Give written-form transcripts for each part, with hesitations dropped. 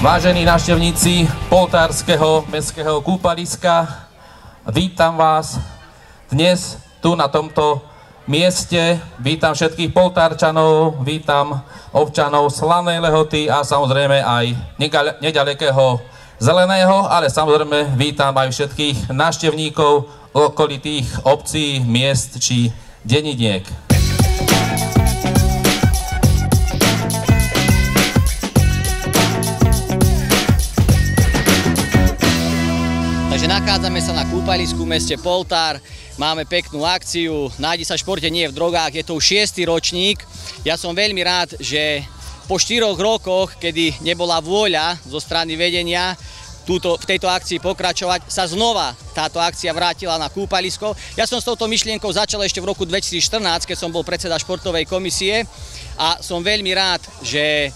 Vážení návštevníci Poltárskeho mestského kúpaliska, vítam vás dnes tu na tomto mieste. Vítam všetkých Poltárčanov, vítam občanov Slanej Lehoty a samozrejme aj nedalekého Zeleného, ale samozrejme vítam aj všetkých návštevníkov okolitých obcí, miest či deniniek. Takže nachádzame sa na kúpalisku v meste Poltár, máme peknú akciu, nájdi sa v športe nie v drogách, je to už 6. ročník. Ja som veľmi rád, že po 4 rokoch, kedy nebola vôľa zo strany vedenia v tejto akcii pokračovať, sa znova táto akcia vrátila na kúpalisko. Ja som s touto myšlienkou začal ešte v roku 2014, keď som bol predseda športovej komisie a som veľmi rád, že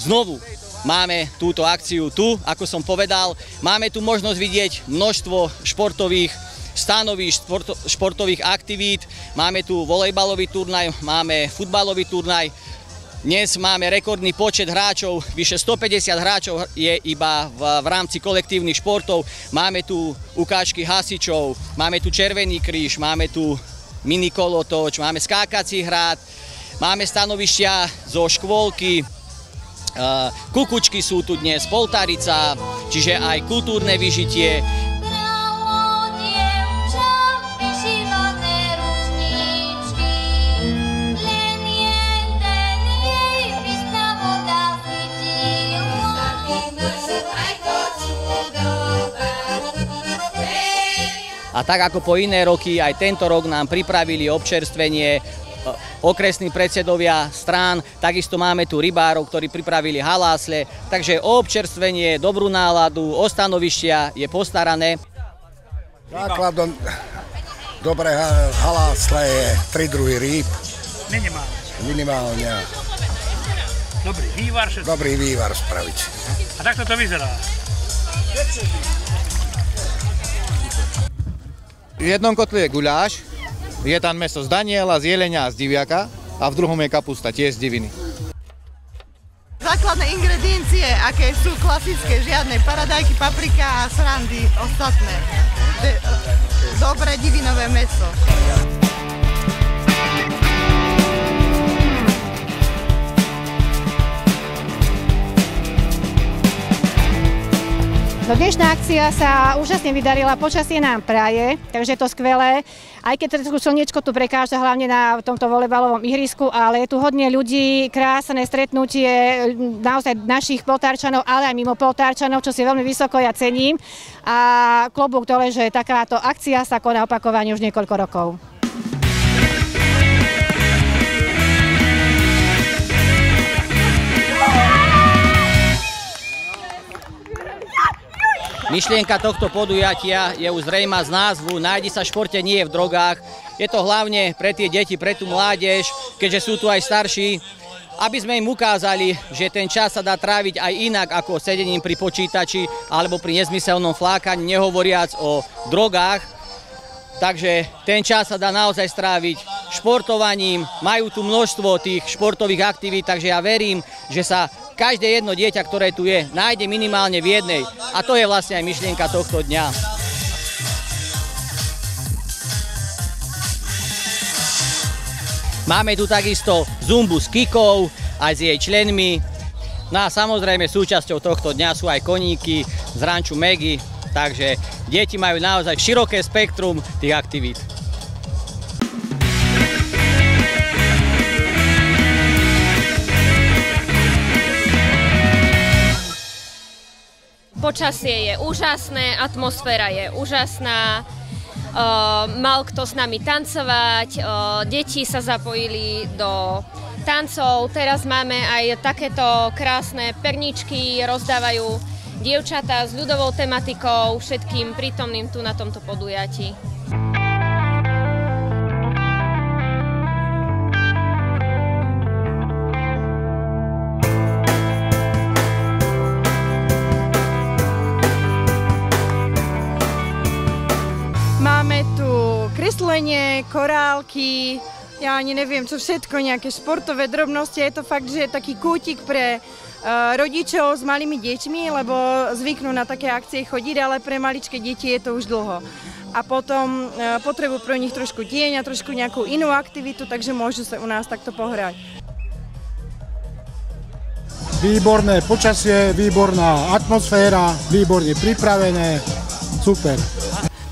znovu máme túto akciu tu, ako som povedal. Máme tu možnosť vidieť množstvo športových stanovíšť, športových aktivít. Máme tu volejbalový turnaj, máme futbalový turnaj. Dnes máme rekordný počet hráčov, vyše 150 hráčov je iba v rámci kolektívnych športov. Máme tu ukážky hasičov, máme tu Červený kríž, máme tu minikolotoč, máme skákací hrad, máme stanovištia zo škôlky, kukučky sú tu dnes, Poltárica, čiže aj kultúrne vyžitie. A tak ako po iné roky, aj tento rok nám pripravili občerstvenie okresní predsedovia strán, takisto máme tu rybárov, ktorí pripravili halásle, takže o občerstvenie, dobrú náladu, o stanovištia je postarané. Základom dobré halásle je 3 druhy rýb. Minimálne. Minimálne. Dobrý vývar všetko. Dobrý vývar spraviť. A takto to vyzerá. V jednom kotli je guľáš, je tam mäso z daniela, z jelenia a z diviaka a v druhom je kapusta, tiež z diviny. Základné ingrediencie, aké sú klasické, žiadne paradajky, paprika a srandy ostatné. Dobré divinové mäso. No dnešná akcia sa úžasne vydarila, počasie nám praje, takže je to skvelé. Aj keď trošku slniečko tu prekáža, hlavne na tomto volejbalovom ihrisku, ale je tu hodne ľudí, krásne stretnutie naozaj našich Poltárčanov, ale aj mimo Poltárčanov, čo si veľmi vysoko ja cením. A klobúk dole, že takáto akcia sa koná opakovane už niekoľko rokov. Myšlienka tohto podujatia je už zrejmá z názvu, nájdi sa v športe nie v drogách. Je to hlavne pre tie deti, pre tú mládež, keďže sú tu aj starší, aby sme im ukázali, že ten čas sa dá tráviť aj inak ako sedením pri počítači alebo pri nezmyselnom flákaní, nehovoriac o drogách. Takže ten čas sa dá naozaj stráviť športovaním, majú tu množstvo tých športových aktivít, takže ja verím, že sa každé jedno dieťa, ktoré tu je, nájde minimálne v jednej. A to je vlastne aj myšlienka tohto dňa. Máme tu takisto zumbu s Kikou, aj s jej členmi. No a samozrejme súčasťou tohto dňa sú aj koníky z ranču Megy. Takže deti majú naozaj široké spektrum tých aktivít. Počasie je úžasné, atmosféra je úžasná, mal kto s nami tancovať, deti sa zapojili do tancov, teraz máme aj takéto krásne perničky, rozdávajú dievčatá s ľudovou tematikou všetkým prítomným tu na tomto podujatí. Máme tu kreslenie, korálky, ja ani neviem, čo všetko, nejaké športové drobnosti. Je to fakt, že je taký kútik pre rodičov s malými deťmi, lebo zvyknú na také akcie chodiť, ale pre maličké deti je to už dlho. A potom potrebujú pro nich trošku tieň a trošku nejakú inú aktivitu, takže môžu sa u nás takto pohrať. Výborné počasie, výborná atmosféra, výborne pripravené, super.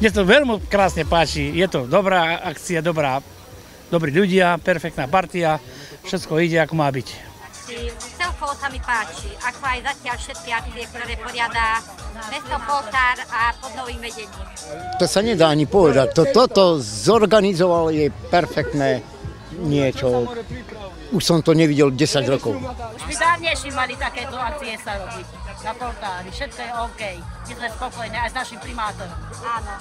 Mne to veľmi krásne páči, je to dobrá akcia, dobrí ľudia, perfektná partia, všetko ide ako má byť. Celkovo sa mi páči, ako aj zatiaľ všetky akcie, ktoré poriada mesto Poltár a pod novým vedením. To sa nedá ani povedať, toto zorganizoval je perfektné niečo. Už som to nevidel 10 rokov. Už by dávnejšie mali takéto akcie sa robiť na Poltári, všetko je OK. My sme spokojní aj s našim primátorom. Áno.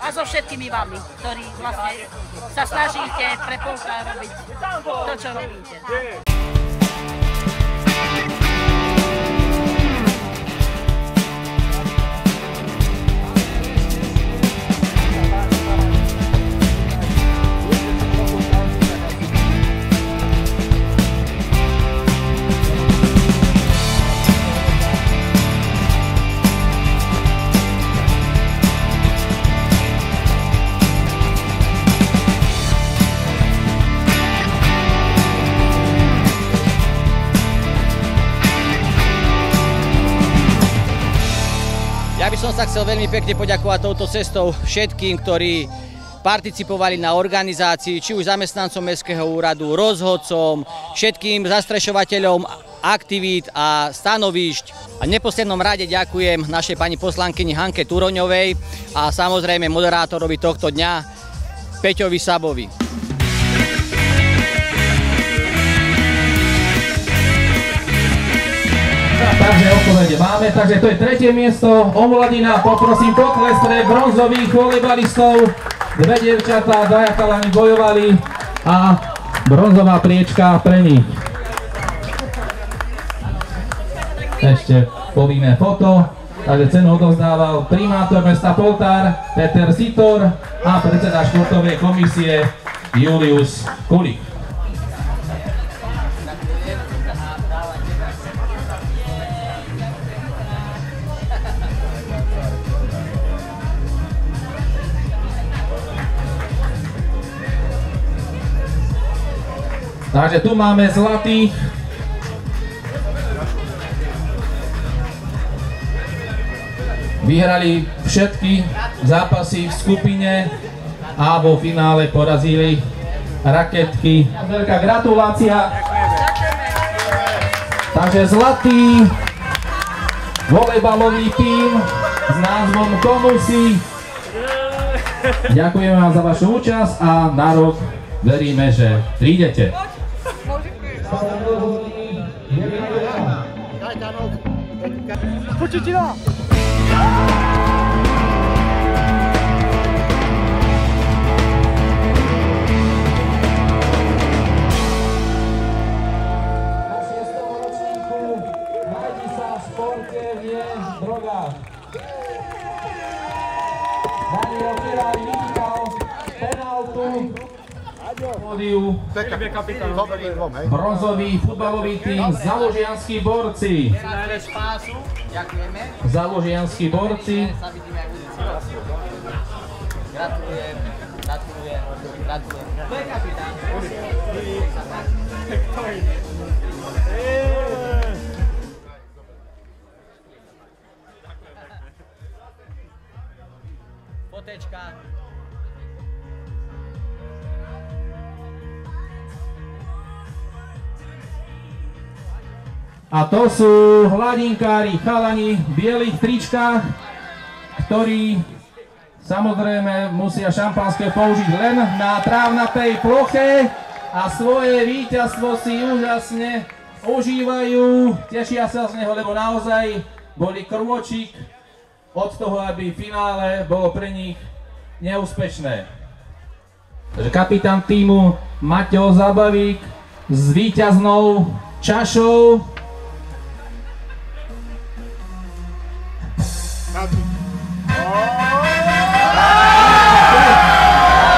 A so všetkými vami, ktorí vlastne sa snažíte pre Poltár robiť to, čo robíte. Ja by som sa chcel veľmi pekne poďakovať touto cestou všetkým, ktorí participovali na organizácii, či už zamestnancom Mestského úradu, rozhodcom, všetkým zastrešovateľom aktivít a stanovíšť. A v neposlednom rade ďakujem našej pani poslankyni Hanke Turoňovej a samozrejme moderátorovi tohto dňa Peťovi Sabovi. Takže odpovede máme, takže to je tretie miesto, Omladina, poprosím potles pre bronzových volejbalistov, dve dievčatá, dvaja chalani bojovali a bronzová priečka pre nich. Ešte povinné foto, takže cenu odovzdával primátor mesta Poltár Peter Sitor a predseda športovej komisie Julius Kulik. Takže tu máme zlatých. Vyhrali všetky zápasy v skupine a vo finále porazili Raketky. Veľká gratulácia. Takže zlatý volejbalový tím s názvom Komusy. Ďakujeme vám za vašu účasť a na rok veríme, že prídete. Počutina! Na 6. ročníku Nájdi sa v športe, nie v drogách. Daniel Kiraj vyhýkal penáltu. Bronzový futbalový tým Založianski borci. Založianski borci. Gratulujem. To je kapitán. Fotečka. A to sú hladinkári, chalani v bielých tričkách, ktorí samozrejme musia šampanské použiť len na trávnatej ploche a svoje víťazstvo si úžasne užívajú, tešia sa z neho, lebo naozaj boli krôčik od toho, aby finále bolo pre nich neúspešné. Takže kapitán týmu Mateo Zabavík s víťaznou čašou.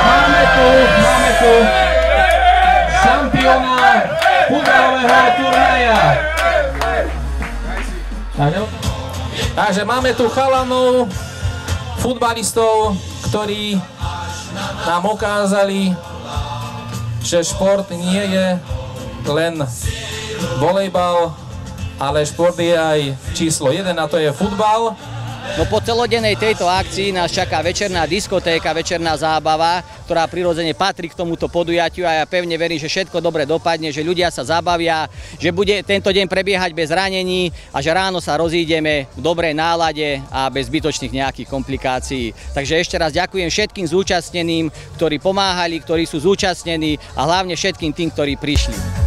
Máme tu celého turnaja. Takže máme tu chalanov, futbalistov, ktorí nám ukázali, že šport nie je len volejbal, ale šport je aj číslo 1 a to je futbal. No po celodennej tejto akcii nás čaká večerná diskotéka, večerná zábava, ktorá prirodzene patrí k tomuto podujatiu a ja pevne verím, že všetko dobre dopadne, že ľudia sa zabavia, že bude tento deň prebiehať bez ranení a že ráno sa rozídeme v dobrej nálade a bez zbytočných nejakých komplikácií. Takže ešte raz ďakujem všetkým zúčastneným, ktorí pomáhali, ktorí sú zúčastnení a hlavne všetkým tým, ktorí prišli.